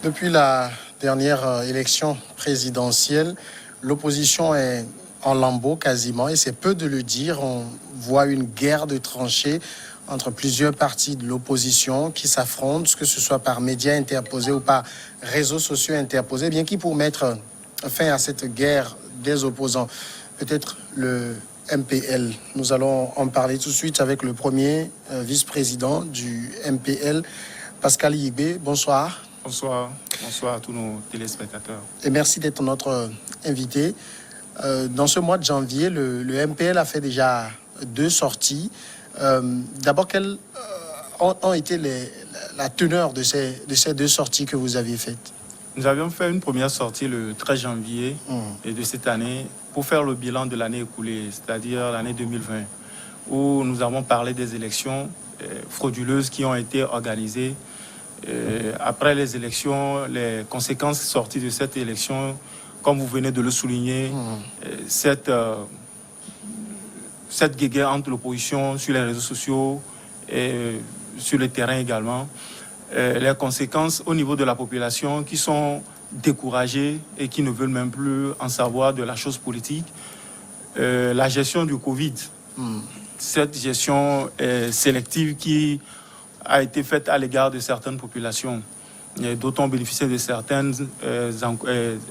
Depuis la dernière élection présidentielle, l'opposition est en lambeaux quasiment, et c'est peu de le dire. On voit une guerre de tranchées entre plusieurs partis de l'opposition qui s'affrontent, que ce soit par médias interposés ou par réseaux sociaux interposés, bien qui pour mettre fin à cette guerre des opposants, peut-être le MPL. Nous allons en parler tout de suite avec le premier vice-président du MPL, Pascal Yibé. Bonsoir. Bonsoir. Bonsoir à tous nos téléspectateurs. Et merci d'être notre invité. Dans ce mois de janvier, le MPL a fait déjà 2 sorties. D'abord, quelles ont été la teneur de ces 2 sorties que vous aviez faites? Nous avions fait une première sortie le 13 janvier de cette année pour faire le bilan de l'année écoulée, c'est-à-dire l'année 2020, où nous avons parlé des élections frauduleuses qui ont été organisées. Après les élections, les conséquences sorties de cette élection, comme vous venez de le souligner, cette guéguerre entre l'opposition sur les réseaux sociaux et sur le terrain également, les conséquences au niveau de la population qui sont découragées et qui ne veulent même plus en savoir de la chose politique, la gestion du Covid, cette gestion sélective qui a été faite à l'égard de certaines populations. D'autres ont bénéficié de certains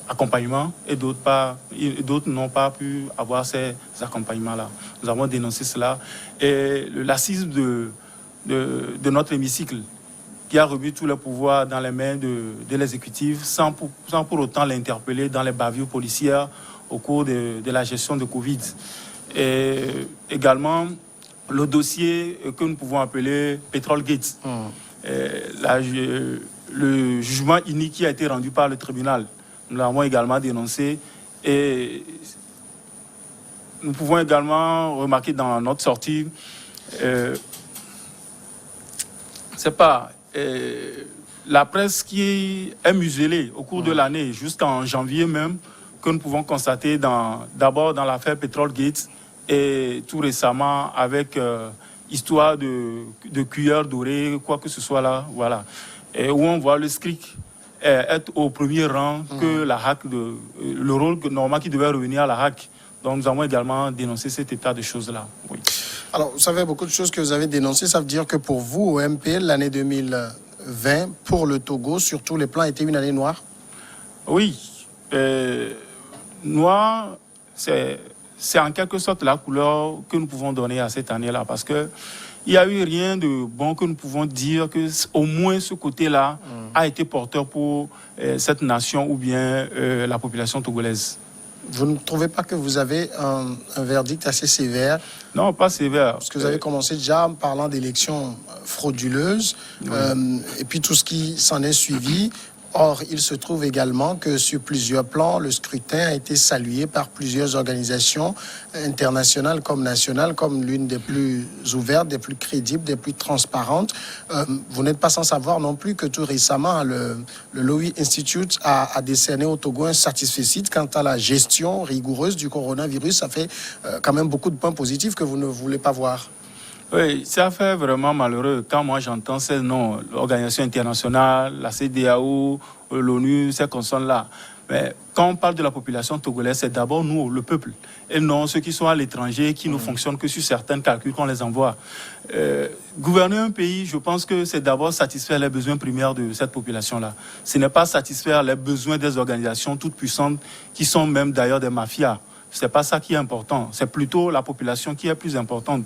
accompagnements et d'autres n'ont pas pu avoir ces accompagnements-là. Nous avons dénoncé cela. Et le laxisme de notre hémicycle, qui a remis tous les pouvoirs dans les mains de l'exécutif sans pour autant l'interpeller dans les bavures policières au cours de la gestion de Covid. Et également, le dossier que nous pouvons appeler Petrolgate. Le jugement inique qui a été rendu par le tribunal, nous l'avons également dénoncé. Et nous pouvons également remarquer dans notre sortie, la presse qui est muselée au cours de l'année, jusqu'en janvier même, que nous pouvons constater d'abord dans l'affaire Petrolgate et tout récemment avec histoire de cuillère dorée, quoi que ce soit là, voilà. Et où on voit le SCRIC être au premier rang que la HAC, le rôle normal qui devait revenir à la HAC. Donc nous avons également dénoncé cet état de choses-là. Oui. Alors, vous savez, beaucoup de choses que vous avez dénoncées, ça veut dire que pour vous, au MPL, l'année 2020, pour le Togo, sur tous les plans, était une année noire? Oui. Noir, c'est en quelque sorte la couleur que nous pouvons donner à cette année-là, parce que il n'y a eu rien de bon que nous pouvons dire que au moins ce côté-là a été porteur pour cette nation ou bien la population togolaise. Vous ne trouvez pas que vous avez un verdict assez sévère? Non, pas sévère. Parce que vous avez commencé déjà en parlant d'élections frauduleuses, et puis tout ce qui s'en est suivi. Or, il se trouve également que sur plusieurs plans, le scrutin a été salué par plusieurs organisations internationales comme nationales, comme l'une des plus ouvertes, des plus crédibles, des plus transparentes. Vous n'êtes pas sans savoir non plus que tout récemment, le Lowy Institute a décerné au Togo un satisfecit quant à la gestion rigoureuse du coronavirus. Ça fait quand même beaucoup de points positifs que vous ne voulez pas voir. Oui, ça fait vraiment malheureux quand moi j'entends ces noms, l'organisation internationale, la CEDEAO, l'ONU, ces consonnes-là. Mais quand on parle de la population togolaise, c'est d'abord nous, le peuple, et non ceux qui sont à l'étranger, qui ne fonctionnent que sur certains calculs qu'on les envoie. Gouverner un pays, je pense que c'est d'abord satisfaire les besoins primaires de cette population-là. Ce n'est pas satisfaire les besoins des organisations toutes puissantes, qui sont même d'ailleurs des mafias. C'est pas ça qui est important, c'est plutôt la population qui est plus importante.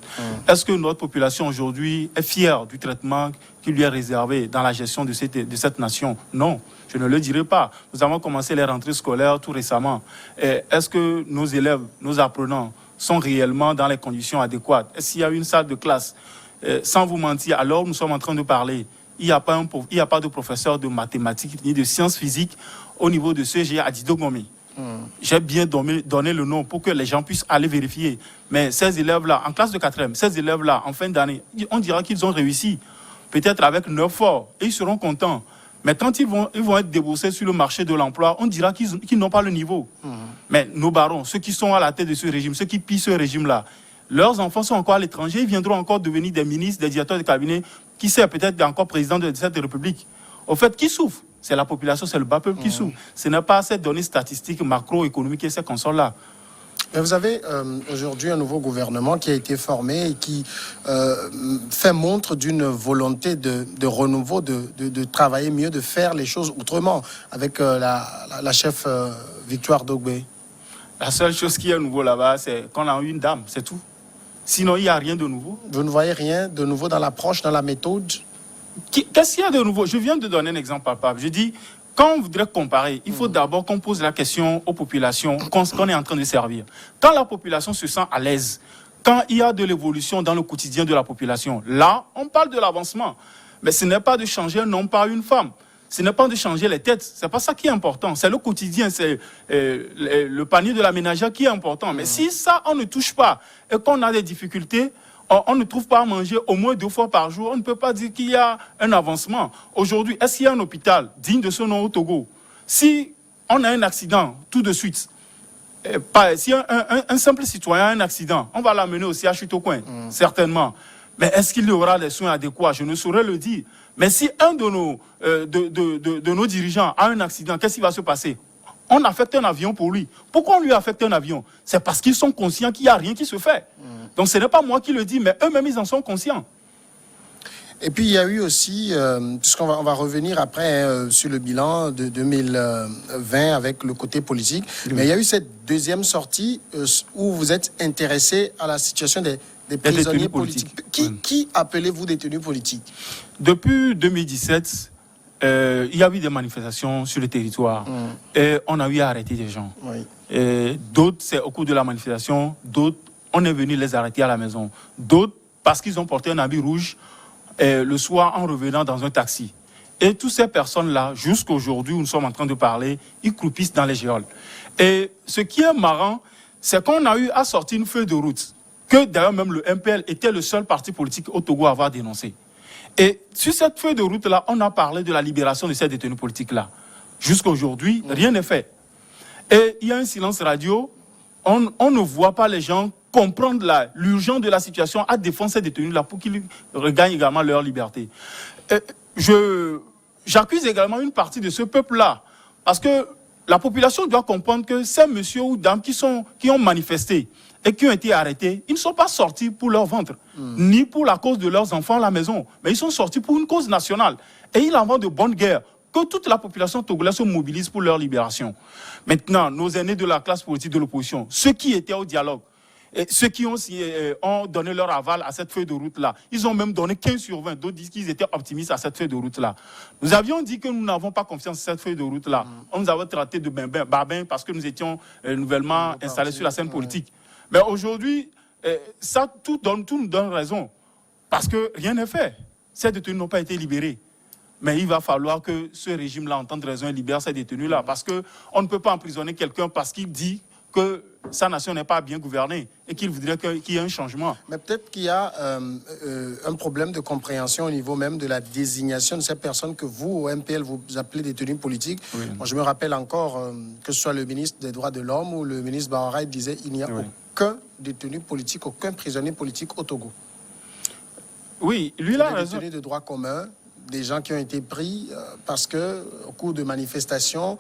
Est-ce que notre population aujourd'hui est fière du traitement qui lui est réservé dans la gestion de cette nation? Non, je ne le dirai pas. Nous avons commencé les rentrées scolaires tout récemment. Est-ce que nos élèves, nos apprenants sont réellement dans les conditions adéquates? Est-ce qu'il y a une salle de classe? Sans vous mentir, alors nous sommes en train de parler. Il n'y a pas de professeur de mathématiques ni de sciences physiques au niveau de CG à Didogomé. J'ai bien donné le nom pour que les gens puissent aller vérifier. Mais ces élèves-là, en classe de 4e, ces élèves-là, en fin d'année, on dira qu'ils ont réussi. Peut-être avec 9 forts, et ils seront contents. Mais quand ils vont être déboursés sur le marché de l'emploi, on dira qu'ils n'ont pas le niveau. Mais nos barons, ceux qui sont à la tête de ce régime, ceux qui pillent ce régime-là, leurs enfants sont encore à l'étranger, ils viendront encore devenir des ministres, des directeurs de cabinet, qui sait, peut-être encore président de cette république. Au fait, qui souffre? C'est la population, c'est le bas peuple qui souffre. Ce n'est pas ces données statistiques macroéconomiques et ces consoles-là. Mais vous avez aujourd'hui un nouveau gouvernement qui a été formé et qui fait montre d'une volonté de renouveau, de travailler mieux, de faire les choses autrement avec la chef Victoire Dogbe. La seule chose qui est nouveau là-bas, c'est qu'on a une dame, c'est tout. Sinon, il n'y a rien de nouveau. Vous ne voyez rien de nouveau dans l'approche, dans la méthode? Qu'est-ce qu'il y a de nouveau? Je viens de donner un exemple palpable. Je dis, quand on voudrait comparer, il faut d'abord qu'on pose la question aux populations qu'on est en train de servir. Quand la population se sent à l'aise, quand il y a de l'évolution dans le quotidien de la population, là, on parle de l'avancement. Mais ce n'est pas de changer un homme par une femme. Ce n'est pas de changer les têtes. Ce n'est pas ça qui est important. C'est le quotidien, c'est le panier de la ménagère qui est important. Mais si ça, on ne touche pas et qu'on a des difficultés, on ne trouve pas à manger au moins 2 fois par jour, on ne peut pas dire qu'il y a un avancement. Aujourd'hui, est-ce qu'il y a un hôpital digne de ce nom au Togo? Si on a un accident tout de suite, si un simple citoyen a un accident, on va l'amener au CHU Tocoin, certainement. Mais est-ce qu'il y aura des soins adéquats? Je ne saurais le dire. Mais si un de nos dirigeants a un accident, qu'est-ce qui va se passer? On affecte un avion pour lui. Pourquoi on lui affecte un avion? C'est parce qu'ils sont conscients qu'il n'y a rien qui se fait. Donc ce n'est pas moi qui le dis, mais eux-mêmes, ils en sont conscients. Et puis il y a eu aussi, puisqu'on va revenir après sur le bilan de 2020 avec le côté politique, mais il y a eu cette deuxième sortie où vous êtes intéressé à la situation des prisonniers politiques. Qui appelez-vous détenus politiques? Depuis 2017, il y a eu des manifestations sur le territoire et on a eu à arrêter des gens. Oui. D'autres, c'est au cours de la manifestation, d'autres, on est venu les arrêter à la maison. D'autres, parce qu'ils ont porté un habit rouge le soir en revenant dans un taxi. Et toutes ces personnes-là, jusqu'aujourd'hui où nous sommes en train de parler, ils croupissent dans les géoles. Et ce qui est marrant, c'est qu'on a eu à sortir une feuille de route, que d'ailleurs même le MPL était le seul parti politique au Togo à avoir dénoncé. Et sur cette feuille de route-là, on a parlé de la libération de ces détenus politiques-là. Jusqu'à aujourd'hui, rien n'est fait. Et il y a un silence radio. On ne voit pas les gens comprendre l'urgence de la situation à défendre ces détenus-là pour qu'ils regagnent également leur liberté. J'accuse également une partie de ce peuple-là. Parce que la population doit comprendre que ces messieurs ou dames qui ont manifesté et qui ont été arrêtés, ils ne sont pas sortis pour leur ventre, ni pour la cause de leurs enfants à la maison, mais ils sont sortis pour une cause nationale. Et il en va de bonne guerre que toute la population togolaise se mobilise pour leur libération. Maintenant, nos aînés de la classe politique de l'opposition, ceux qui étaient au dialogue, et ceux qui ont donné leur aval à cette feuille de route-là, ils ont même donné 15 sur 20. D'autres disent qu'ils étaient optimistes à cette feuille de route-là. Nous avions dit que nous n'avons pas confiance en cette feuille de route-là. On nous avait traité de babin parce que nous étions nouvellement installés sur la scène politique. Mais aujourd'hui, ça tout nous donne raison. Parce que rien n'est fait. Ces détenus n'ont pas été libérés. Mais il va falloir que ce régime-là entende raison et libère ces détenus-là. Parce qu'on ne peut pas emprisonner quelqu'un parce qu'il dit que sa nation n'est pas bien gouvernée et qu'il voudrait qu'il y ait un changement. Mais peut-être qu'il y a un problème de compréhension au niveau même de la désignation de ces personnes que vous, au MPL, vous appelez détenus politiques. Oui. Moi, je me rappelle encore que ce soit le ministre des Droits de l'Homme ou le ministre Baharay disait qu'il n'y a aucun détenu politique, aucun prisonnier politique au Togo. Oui, lui là. Des détenus de droit commun, des gens qui ont été pris parce qu'au cours de manifestations,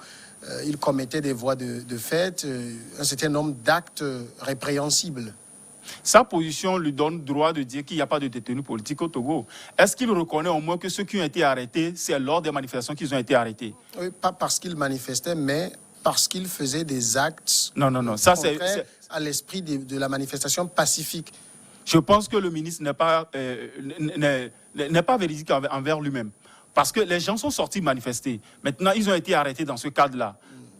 ils commettaient des voies de fait, un certain nombre d'actes répréhensibles. Sa position lui donne droit de dire qu'il n'y a pas de détenus politiques au Togo. Est-ce qu'il reconnaît au moins que ceux qui ont été arrêtés, c'est lors des manifestations qu'ils ont été arrêtés? Oui, pas parce qu'ils manifestaient, mais parce qu'ils faisaient des actes ça, contraires à l'esprit de la manifestation pacifique. Je pense que le ministre n'est pas véridique envers lui-même. Parce que les gens sont sortis manifester. Maintenant, ils ont été arrêtés dans ce cadre-là.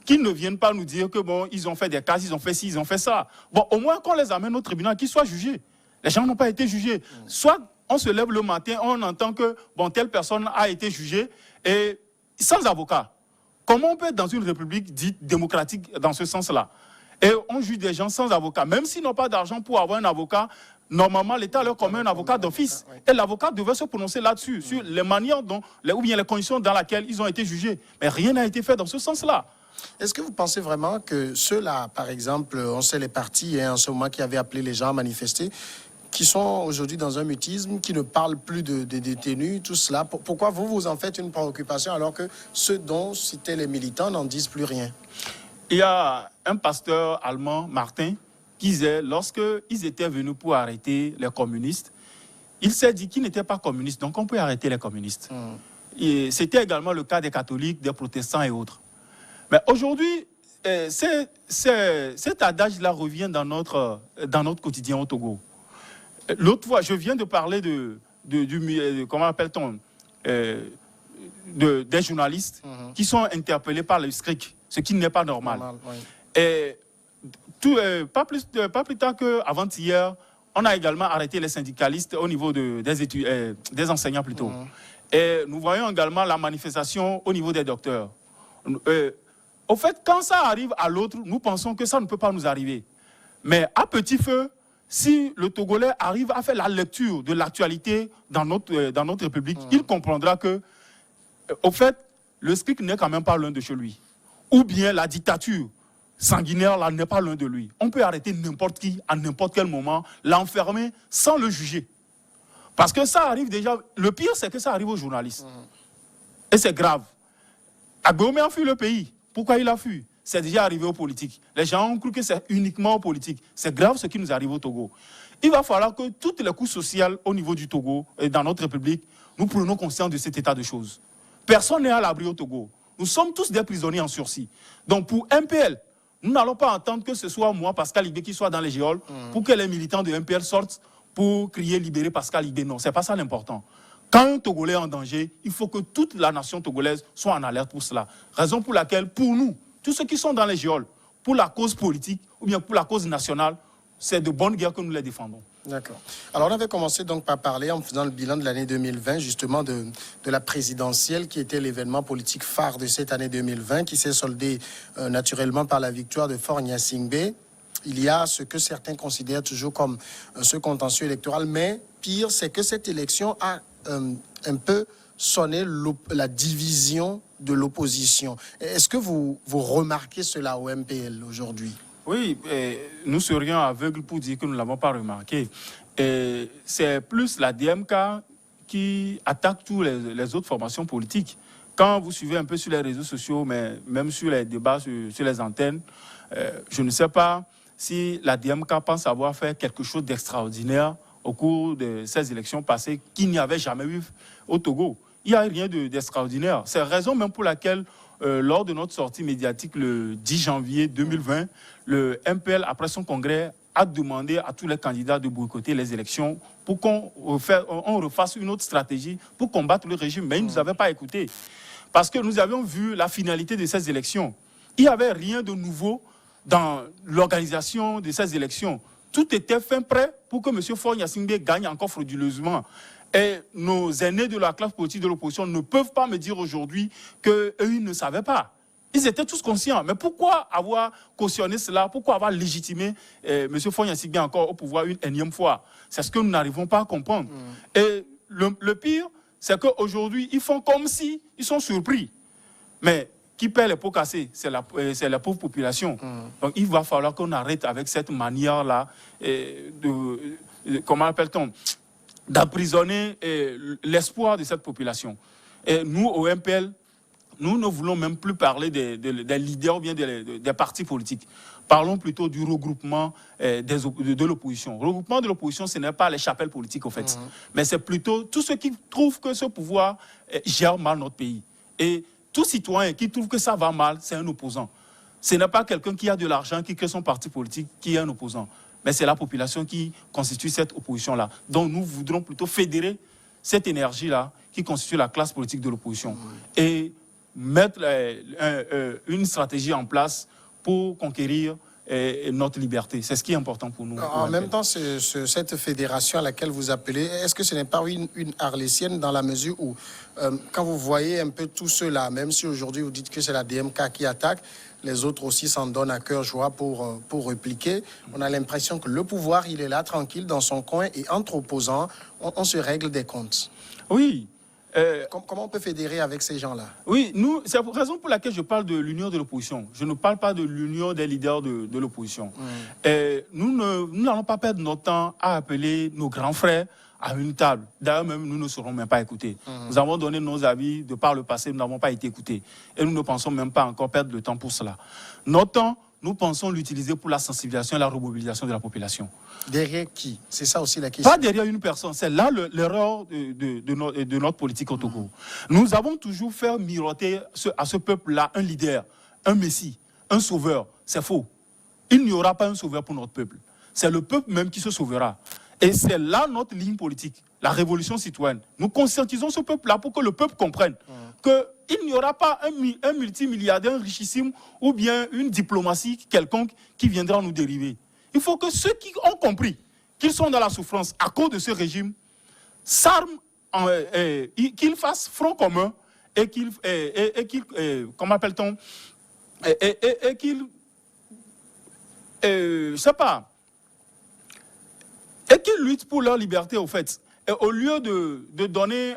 Qu'ils ne viennent pas nous dire que bon, ils ont fait des cas, ils ont fait ci, ils ont fait ça. Bon, au moins qu'on les amène au tribunal, qu'ils soient jugés. Les gens n'ont pas été jugés. Soit on se lève le matin, on entend que bon, telle personne a été jugée et sans avocat. Comment on peut être dans une république dite démocratique dans ce sens-là? Et on juge des gens sans avocat. Même s'ils n'ont pas d'argent pour avoir un avocat, normalement, l'État leur commet un avocat d'office. Et l'avocat devait se prononcer là-dessus, sur les manières ou bien les conditions dans lesquelles ils ont été jugés. Mais rien n'a été fait dans ce sens-là. Est-ce que vous pensez vraiment que ceux-là, par exemple, on sait les partis en ce moment qui avaient appelé les gens à manifester, qui sont aujourd'hui dans un mutisme, qui ne parlent plus de détenus, tout cela. Pourquoi vous en faites une préoccupation alors que ceux dont c'étaient les militants n'en disent plus rien? Il y a un pasteur allemand, Martin, qui disait, lorsqu'ils étaient venus pour arrêter les communistes, il s'est dit qu'ils n'étaient pas communistes, donc on peut arrêter les communistes. C'était également le cas des catholiques, des protestants et autres. Mais aujourd'hui, cet adage-là revient dans notre quotidien au Togo. L'autre fois, je viens de parler comment appelle-t-on, des journalistes qui sont interpellés par le SCRIC, ce qui n'est pas normal. Oui. Et pas plus tard qu'avant-hier, on a également arrêté les syndicalistes au niveau des enseignants plutôt. Et nous voyons également la manifestation au niveau des docteurs. Au fait, quand ça arrive à l'autre, nous pensons que ça ne peut pas nous arriver. Mais à petit feu, si le Togolais arrive à faire la lecture de l'actualité dans notre République, il comprendra que, au fait, le SCRIC n'est quand même pas loin de chez lui. Ou bien la dictature sanguinaire là n'est pas loin de lui. On peut arrêter n'importe qui à n'importe quel moment, l'enfermer sans le juger. Parce que ça arrive déjà. Le pire, c'est que ça arrive aux journalistes. Et c'est grave. Agbomé a fui le pays. Pourquoi il a fui? C'est déjà arrivé aux politiques. Les gens ont cru que c'est uniquement aux politiques. C'est grave ce qui nous arrive au Togo. Il va falloir que toutes les couches sociales au niveau du Togo et dans notre République, nous prenions conscience de cet état de choses. Personne n'est à l'abri au Togo. Nous sommes tous des prisonniers en sursis. Donc pour MPL, nous n'allons pas entendre que ce soit moi, Pascal Ibé, qui soit dans les géoles pour que les militants de MPL sortent pour crier libérer Pascal Ibé. Non, ce n'est pas ça l'important. Quand un Togolais est en danger, il faut que toute la nation togolaise soit en alerte pour cela. Raison pour laquelle, pour nous, tous ceux qui sont dans les géoles, pour la cause politique ou bien pour la cause nationale, c'est de bonne guerre que nous les défendons. D'accord. Alors, on avait commencé donc par parler, en faisant le bilan de l'année 2020, justement de la présidentielle, qui était l'événement politique phare de cette année 2020, qui s'est soldé naturellement par la victoire de Faure Gnassingbé. Il y a ce que certains considèrent toujours comme ce contentieux électoral, mais pire, c'est que cette élection a un peu sonné la division de l'opposition. Est-ce que vous remarquez cela au MPL aujourd'hui? Oui, nous serions aveugles pour dire que nous ne l'avons pas remarqué. C'est plus la DMK qui attaque toutes les autres formations politiques. Quand vous suivez un peu sur les réseaux sociaux, mais même sur les débats sur les antennes, je ne sais pas si la DMK pense avoir fait quelque chose d'extraordinaire au cours de ces élections passées qu'il n'y avait jamais eu au Togo. Il n'y a rien d'extraordinaire. C'est la raison même pour laquelle, lors de notre sortie médiatique le 10 janvier 2020, le MPL, après son congrès, a demandé à tous les candidats de boycotter les élections pour qu'on refasse une autre stratégie pour combattre le régime. Mais ils ne nous avaient pas écoutés. Parce que nous avions vu la finalité de ces élections. Il n'y avait rien de nouveau dans l'organisation de ces élections. Tout était fin prêt pour que M. Faure Gnassingbé gagne encore frauduleusement. Et nos aînés de la classe politique de l'opposition ne peuvent pas me dire aujourd'hui qu'eux, ils ne savaient pas. Ils étaient tous conscients. Mais pourquoi avoir cautionné cela? Pourquoi avoir légitimé M. Faure Gnassingbé encore au pouvoir une énième fois? C'est ce que nous n'arrivons pas à comprendre. Et le pire, c'est qu'aujourd'hui, ils font comme si ils sont surpris. Mais qui paie les pots cassés? C'est la pauvre population. Donc il va falloir qu'on arrête avec cette manière-là comment appelle-t-on, d'emprisonner l'espoir de cette population. Et nous, au MPL, nous ne voulons même plus parler des leaders ou bien des partis politiques. Parlons plutôt du regroupement de l'opposition. Le regroupement de l'opposition, ce n'est pas les chapelles politiques, au fait. Mais c'est plutôt tous ceux qui trouvent que ce pouvoir gère mal notre pays. Et tout citoyen qui trouve que ça va mal, c'est un opposant. Ce n'est pas quelqu'un qui a de l'argent, qui crée son parti politique, qui est un opposant. Mais c'est la population qui constitue cette opposition-là. Donc nous voudrons plutôt fédérer cette énergie-là qui constitue la classe politique de l'opposition et mettre une stratégie en place pour conquérir notre liberté. C'est ce qui est important pour nous. En même temps, cette fédération à laquelle vous appelez, est-ce que ce n'est pas une arlésienne dans la mesure où, quand vous voyez un peu tout cela, même si aujourd'hui vous dites que c'est la DMK qui attaque, les autres aussi s'en donnent à cœur joie pour répliquer, on a l'impression que le pouvoir, il est là, tranquille, dans son coin, et entre opposants, on se règle des comptes. Oui, Comment on peut fédérer avec ces gens-là? Oui, c'est la raison pour laquelle je parle de l'union de l'opposition. Je ne parle pas de l'union des leaders de l'opposition. Nous n'allons pas perdre notre temps à appeler nos grands frères à une table. D'ailleurs, même nous ne serons même pas écoutés. Nous avons donné nos avis de par le passé, nous n'avons pas été écoutés. Et nous ne pensons même pas encore perdre le temps pour cela. Notre temps, nous pensons l'utiliser pour la sensibilisation et la remobilisation de la population. Derrière qui? C'est ça aussi la question. Pas derrière une personne. C'est là l'erreur de notre politique au Togo. Nous avons toujours fait miroiter à ce peuple-là un leader, un messie, un sauveur. C'est faux. Il n'y aura pas un sauveur pour notre peuple. C'est le peuple même qui se sauvera. Et c'est là notre ligne politique, la révolution citoyenne. Nous conscientisons ce peuple-là pour que le peuple comprenne qu'il n'y aura pas un multimilliardaire richissime ou bien une diplomatie quelconque qui viendra nous dériver. Il faut que ceux qui ont compris qu'ils sont dans la souffrance à cause de ce régime s'arment, qu'ils fassent front commun et qu'ils, comment appelle-t-on, et qu'ils, je sais pas, et qu'ils luttent pour leur liberté, au fait. Et au lieu de donner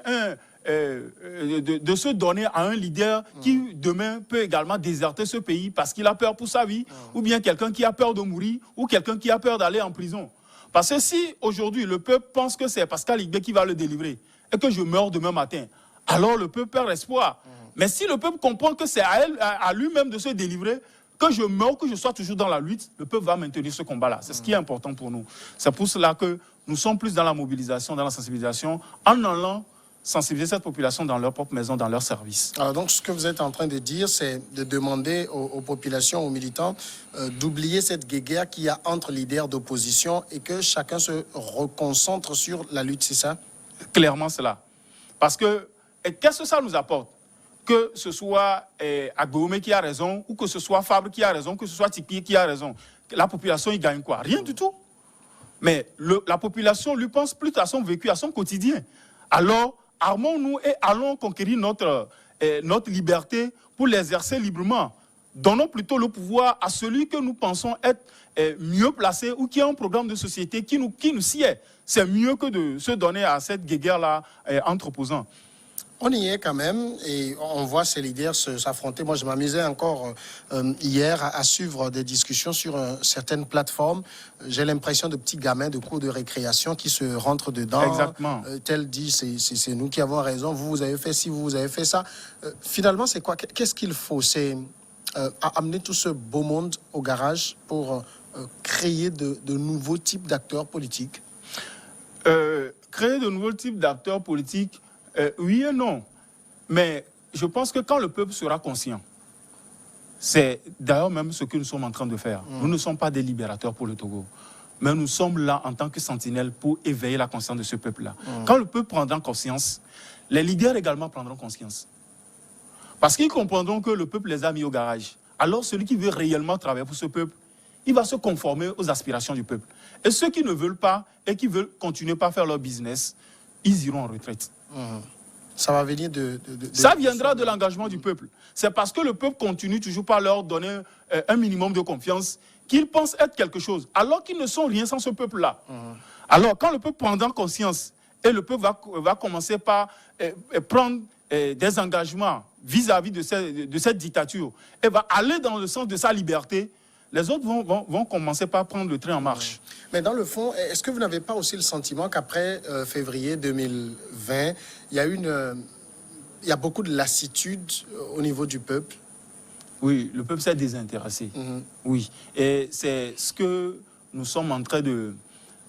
de se donner à un leader qui demain peut également déserter ce pays parce qu'il a peur pour sa vie, ou bien quelqu'un qui a peur de mourir, ou quelqu'un qui a peur d'aller en prison. Parce que si aujourd'hui le peuple pense que c'est Pascal Igbe qui va le délivrer et que je meurs demain matin, alors le peuple perd espoir. Mais si le peuple comprend que c'est à lui-même de se délivrer, que je meurs, que je sois toujours dans la lutte, le peuple va maintenir ce combat-là. C'est ce qui est important pour nous. C'est pour cela que nous sommes plus dans la mobilisation, dans la sensibilisation, en allant sensibiliser cette population dans leur propre maison, dans leur service. Alors donc, ce que vous êtes en train de dire, c'est de demander aux populations, aux militants, d'oublier cette guéguerre qu'il y a entre leaders d'opposition et que chacun se reconcentre sur la lutte, c'est ça? Clairement cela. Parce que, qu'est-ce que ça nous apporte? Que ce soit Agboume qui a raison, ou que ce soit Fabre qui a raison, que ce soit Tipi qui a raison. La population, il gagne quoi? Rien du tout. Mais la population lui pense plus à son vécu, à son quotidien. Alors, armons-nous et allons conquérir notre liberté pour l'exercer librement. Donnons plutôt le pouvoir à celui que nous pensons être mieux placé ou qui a un programme de société qui nous sied. C'est mieux que de se donner à cette guéguerre-là entre opposants. On y est quand même et on voit ces leaders s'affronter. Moi, je m'amusais encore hier à suivre des discussions sur certaines plateformes. J'ai l'impression de petits gamins de cours de récréation qui se rentrent dedans. Exactement. Tel dit, c'est nous qui avons raison. Vous avez fait ci, vous avez fait ça. Finalement, c'est quoi? Qu'est-ce qu'il faut? C'est amener tout ce beau monde au garage pour créer de nouveaux types d'acteurs politiques. Créer de nouveaux types d'acteurs politiques, oui et non. Mais je pense que quand le peuple sera conscient, c'est d'ailleurs même ce que nous sommes en train de faire. Nous ne sommes pas des libérateurs pour le Togo, mais nous sommes là en tant que sentinelles pour éveiller la conscience de ce peuple-là. Quand le peuple prendra conscience, les leaders également prendront conscience. Parce qu'ils comprendront que le peuple les a mis au garage. Alors celui qui veut réellement travailler pour ce peuple, il va se conformer aux aspirations du peuple. Et ceux qui ne veulent pas et qui veulent continuer par faire leur business, ils iront en retraite. Ça va venir Ça viendra de l'engagement du peuple. C'est parce que le peuple continue toujours par leur donner un minimum de confiance qu'ils pensent être quelque chose, alors qu'ils ne sont rien sans ce peuple-là. Alors, quand le peuple prendra conscience et le peuple va commencer par prendre des engagements vis-à-vis de cette dictature et va aller dans le sens de sa liberté, les autres vont commencer par prendre le train en marche. Mais dans le fond, est-ce que vous n'avez pas aussi le sentiment qu'après février 2020, il y a beaucoup de lassitude au niveau du peuple? Oui, le peuple s'est désintéressé. Oui, et c'est ce que nous sommes en train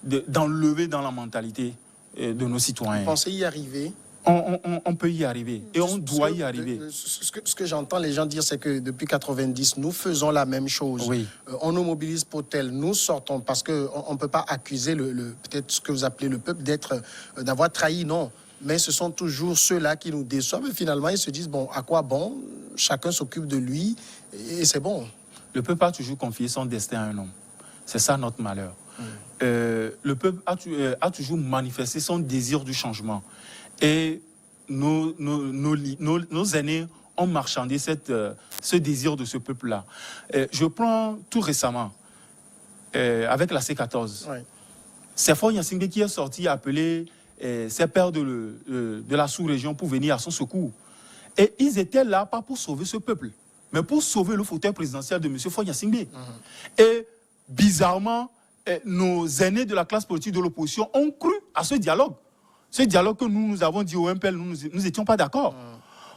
d'enlever dans la mentalité de nos citoyens. Vous pensez y arriver? On peut y arriver et on doit y arriver. Ce que j'entends les gens dire, c'est que depuis 90, nous faisons la même chose. Oui. On nous mobilise pour tel, nous sortons parce qu'on ne peut pas accuser peut-être ce que vous appelez le peuple d'avoir trahi, non. Mais ce sont toujours ceux-là qui nous déçoivent et finalement ils se disent, bon, à quoi bon? Chacun s'occupe de lui et c'est bon. Le peuple a toujours confié son destin à un homme. C'est ça notre malheur. Le peuple a toujours manifesté son désir du changement. Et nos aînés ont marchandé ce désir de ce peuple-là. Je prends tout récemment, avec la C14. Ouais. C'est Faure Gnassingbé qui est sorti appeler ses pairs de la sous-région pour venir à son secours. Et ils étaient là pas pour sauver ce peuple, mais pour sauver le fauteuil présidentiel de M. Faure Gnassingbé. Et bizarrement, nos aînés de la classe politique de l'opposition ont cru à ce dialogue. Ce dialogue que nous avons dit au MPL, nous n'étions pas d'accord.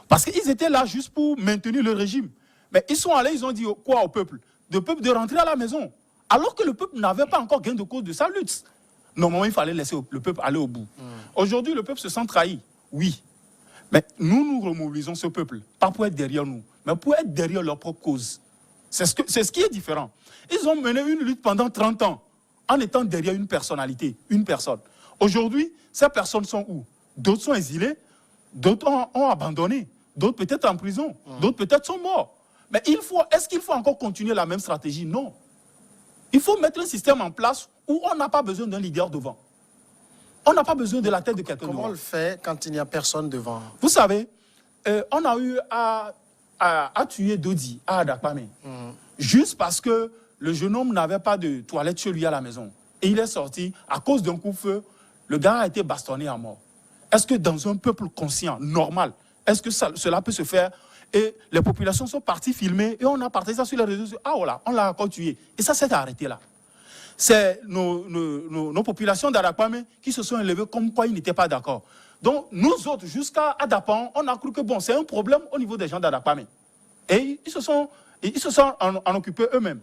Parce qu'ils étaient là juste pour maintenir le régime. Mais ils sont allés, ils ont dit quoi au peuple? Le peuple de rentrer à la maison. Alors que le peuple n'avait pas encore gain de cause de sa lutte. Normalement, il fallait laisser le peuple aller au bout. Aujourd'hui, le peuple se sent trahi. Oui. Mais nous remobilisons ce peuple. Pas pour être derrière nous, mais pour être derrière leur propre cause. C'est ce qui est différent. Ils ont mené une lutte pendant 30 ans en étant derrière une personnalité, une personne. Aujourd'hui, ces personnes sont où? D'autres sont exilés, d'autres ont abandonné, d'autres peut-être en prison, d'autres peut-être sont morts. Mais est-ce qu'il faut encore continuer la même stratégie? Non. Il faut mettre un système en place où on n'a pas besoin d'un leader devant. On n'a pas besoin de la tête de quelqu'un devant. Comment on le fait quand il n'y a personne devant? Vous savez, on a eu à tuer Dodi à Adakpame, juste parce que le jeune homme n'avait pas de toilette chez lui à la maison. Et il est sorti, à cause d'un coup de feu, le gars a été bastonné à mort. Est-ce que dans un peuple conscient, normal, est-ce que cela peut se faire? Et les populations sont parties filmer et on a partagé ça sur les réseaux sociaux. Ah voilà, on l'a encore tué. Et ça s'est arrêté là. C'est nos populations d'Adakpame qui se sont élevées comme quoi ils n'étaient pas d'accord. Donc nous autres, jusqu'à Adapan, on a cru que bon, c'est un problème au niveau des gens d'Adakpame. Et ils se sont en occupés eux-mêmes.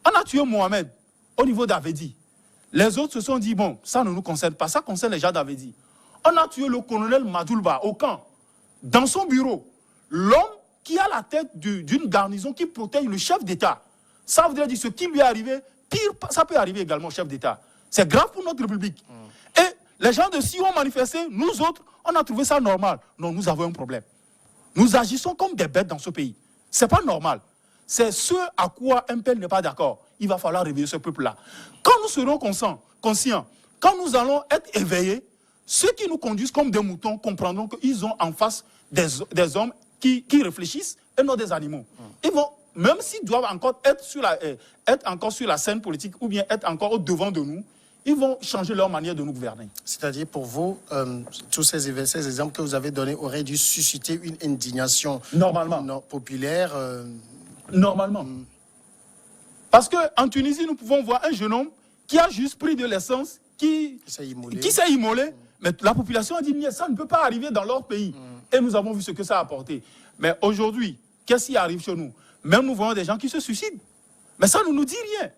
On a tué Mohamed au niveau d'Avedi. Les autres se sont dit, bon, ça ne nous concerne pas, ça concerne les gens d'Avedi. On a tué le colonel Madoulba au camp, dans son bureau. L'homme qui a la tête d'une garnison qui protège le chef d'État. Ça veut dire ce qui lui est arrivé, pire, ça peut arriver également au chef d'État. C'est grave pour notre République. Et les gens de Sion ont manifesté, nous autres, on a trouvé ça normal. Non, nous avons un problème. Nous agissons comme des bêtes dans ce pays. Ce n'est pas normal. C'est ce à quoi MPL n'est pas d'accord. Il va falloir réveiller ce peuple-là. Quand nous serons conscients, quand nous allons être éveillés, ceux qui nous conduisent comme des moutons comprendront qu'ils ont en face des hommes qui réfléchissent et non des animaux. Ils vont, même s'ils doivent encore être sur la scène politique ou bien être encore au devant de nous, ils vont changer leur manière de nous gouverner. C'est-à-dire, pour vous, tous ces exemples que vous avez donnés auraient dû susciter une indignation populaire Normalement. Parce qu'en Tunisie, nous pouvons voir un jeune homme qui a juste pris de l'essence, qui s'est immolé. Mais la population a dit, ça ne peut pas arriver dans leur pays. Et nous avons vu ce que ça a apporté. Mais aujourd'hui, qu'est-ce qui arrive chez nous? Même nous voyons des gens qui se suicident. Mais ça ne nous dit rien.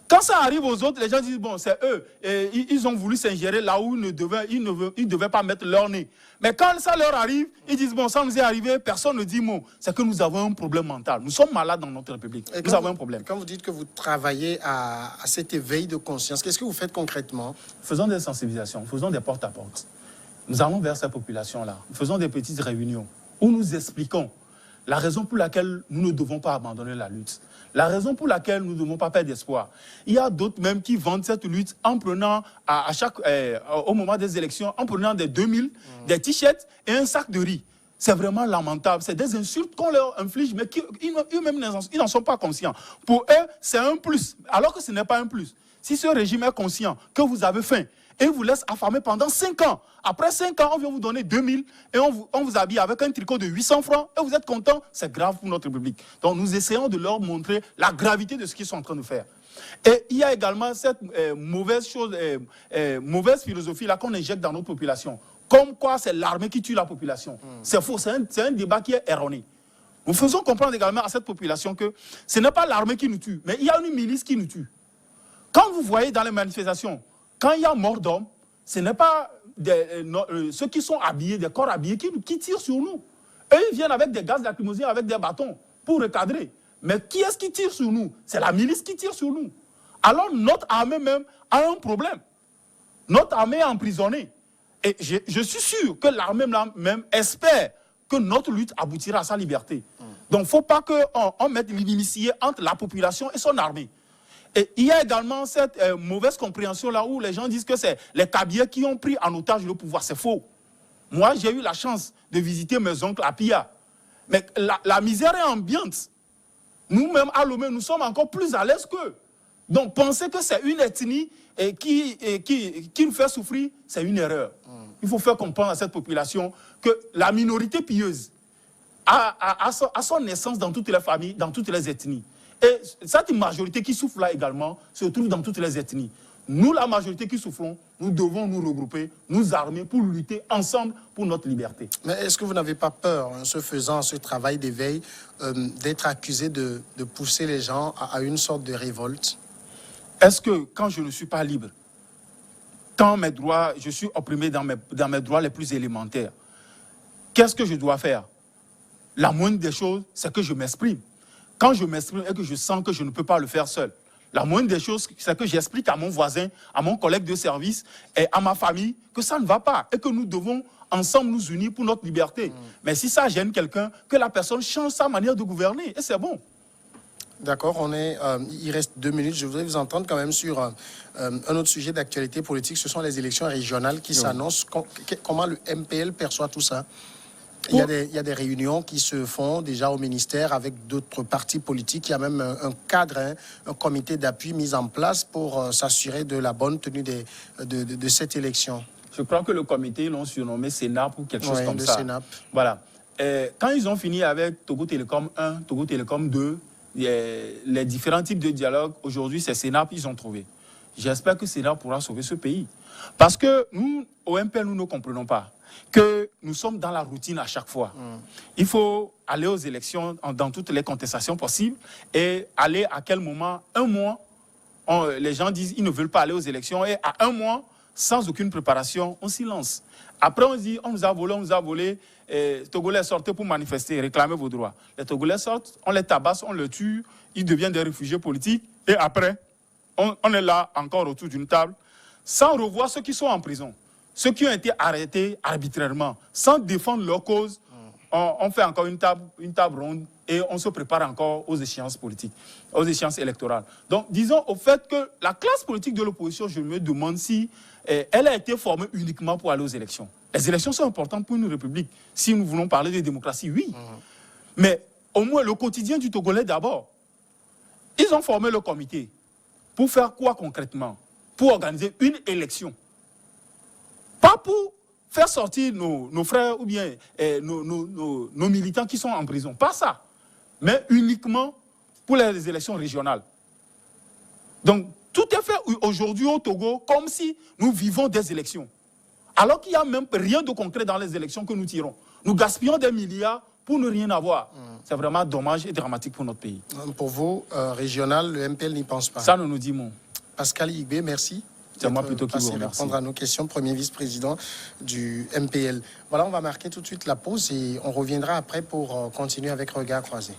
Quand ça arrive aux autres, les gens disent, bon, c'est eux. Et ils ont voulu s'ingérer là où ils ne devaient pas mettre leur nez. Mais quand ça leur arrive, ils disent, bon, ça nous est arrivé, personne ne dit mot. C'est que nous avons un problème mental. Nous sommes malades dans notre République. Nous avons un problème. Quand vous dites que vous travaillez à cet éveil de conscience, qu'est-ce que vous faites concrètement? Faisons des sensibilisations, faisons des porte-à-porte. Nous allons vers cette population-là. Nous faisons des petites réunions où nous expliquons la raison pour laquelle nous ne devons pas abandonner la lutte. La raison pour laquelle nous ne devons pas perdre d'espoir. Il y a d'autres même qui vendent cette lutte en prenant, au moment des élections, en prenant des 2000, des t-shirts et un sac de riz. C'est vraiment lamentable. C'est des insultes qu'on leur inflige, mais eux-mêmes, ils n'en sont pas conscients. Pour eux, c'est un plus, alors que ce n'est pas un plus. Si ce régime est conscient que vous avez faim, et vous laisse affamer pendant 5 ans. Après 5 ans, on vient vous donner 2000 et on vous habille avec un tricot de 800 francs et vous êtes content. C'est grave pour notre République. Donc nous essayons de leur montrer la gravité de ce qu'ils sont en train de faire. Et il y a également cette mauvaise philosophie-là qu'on injecte dans notre population. Comme quoi c'est l'armée qui tue la population. C'est faux, c'est un débat qui est erroné. Nous faisons comprendre également à cette population que ce n'est pas l'armée qui nous tue, mais il y a une milice qui nous tue. Quand vous voyez dans les manifestations, quand il y a mort d'homme, ce n'est pas ceux qui sont habillés, des corps habillés, qui tirent sur nous. Eux, ils viennent avec des gaz lacrymogènes, avec des bâtons, pour recadrer. Mais qui est-ce qui tire sur nous? C'est la milice qui tire sur nous. Alors notre armée même a un problème. Notre armée est emprisonnée. Et je suis sûr que l'armée même espère que notre lutte aboutira à sa liberté. Donc il ne faut pas qu'on mette l'inimitié entre la population et son armée. Et il y a également cette mauvaise compréhension là où les gens disent que c'est les Kabyles qui ont pris en otage le pouvoir. C'est faux. Moi, j'ai eu la chance de visiter mes oncles à Pia. Mais la misère est ambiante. Nous-mêmes, à Lomé, nous sommes encore plus à l'aise qu'eux. Donc, penser que c'est une ethnie qui nous fait souffrir, c'est une erreur. Il faut faire comprendre à cette population que la minorité pieuse a son naissance dans toutes les familles, dans toutes les ethnies. Et cette majorité qui souffre là également se trouve dans toutes les ethnies. Nous, la majorité qui souffrons, nous devons nous regrouper, nous armer pour lutter ensemble pour notre liberté. Mais est-ce que vous n'avez pas peur, en se faisant ce travail d'éveil, d'être accusé de pousser les gens à une sorte de révolte? Est-ce que quand je ne suis pas libre, quand mes droits, je suis opprimé dans mes droits les plus élémentaires, qu'est-ce que je dois faire? La moindre des choses, c'est que je m'exprime. Quand je m'exprime et que je sens que je ne peux pas le faire seul, la moindre des choses, c'est que j'explique à mon voisin, à mon collègue de service et à ma famille que ça ne va pas et que nous devons ensemble nous unir pour notre liberté. Mais si ça gêne quelqu'un, que la personne change sa manière de gouverner et c'est bon. D'accord, il reste 2 minutes. Je voudrais vous entendre quand même sur un autre sujet d'actualité politique. Ce sont les élections régionales qui s'annoncent. Comment le MPL perçoit tout ça? Il y a des réunions qui se font déjà au ministère avec d'autres partis politiques. Il y a même un cadre, un comité d'appui mis en place pour s'assurer de la bonne tenue de cette élection. Je crois que le comité, ils l'ont surnommé CENAP ou quelque chose comme ça. CENAP. Voilà. Quand ils ont fini avec Togo Télécom 1, Togo Télécom 2, les différents types de dialogue, aujourd'hui, c'est CENAP ils ont trouvé. J'espère que CENAP pourra sauver ce pays. Parce que nous, au MPL, nous ne comprenons pas que nous sommes dans la routine à chaque fois. Il faut aller aux élections dans toutes les contestations possibles et aller à quel moment, un mois, les gens disent qu'ils ne veulent pas aller aux élections et à un mois, sans aucune préparation, on s'y lance. Après, on dit, on nous a volé, les Togolais sortez pour manifester, réclamer vos droits. Les Togolais sortent, on les tabasse, on les tue, ils deviennent des réfugiés politiques et après, on est là encore autour d'une table, sans revoir ceux qui sont en prison. Ceux qui ont été arrêtés arbitrairement, sans défendre leur cause, on fait encore une table ronde et on se prépare encore aux échéances politiques, aux échéances électorales. Donc, disons au fait que la classe politique de l'opposition, je me demande si elle a été formée uniquement pour aller aux élections. Les élections sont importantes pour une république. Si nous voulons parler de démocratie, oui. Mais au moins le quotidien du Togolais d'abord. Ils ont formé le comité. Pour faire quoi concrètement? Pour organiser une élection. Pas pour faire sortir nos frères ou bien nos militants qui sont en prison. Pas ça. Mais uniquement pour les élections régionales. Donc, tout est fait aujourd'hui au Togo comme si nous vivons des élections. Alors qu'il n'y a même rien de concret dans les élections que nous tirons. Nous gaspillons des milliards pour ne rien avoir. C'est vraiment dommage et dramatique pour notre pays. Pour vous, régional, le MPL n'y pense pas. Ça, nous dit mon. Pascal Igbe, merci. C'est moi plutôt qui vous remercie. Répondre à nos questions, premier vice-président du MPL. Voilà, on va marquer tout de suite la pause et on reviendra après pour continuer avec Regard Croisé.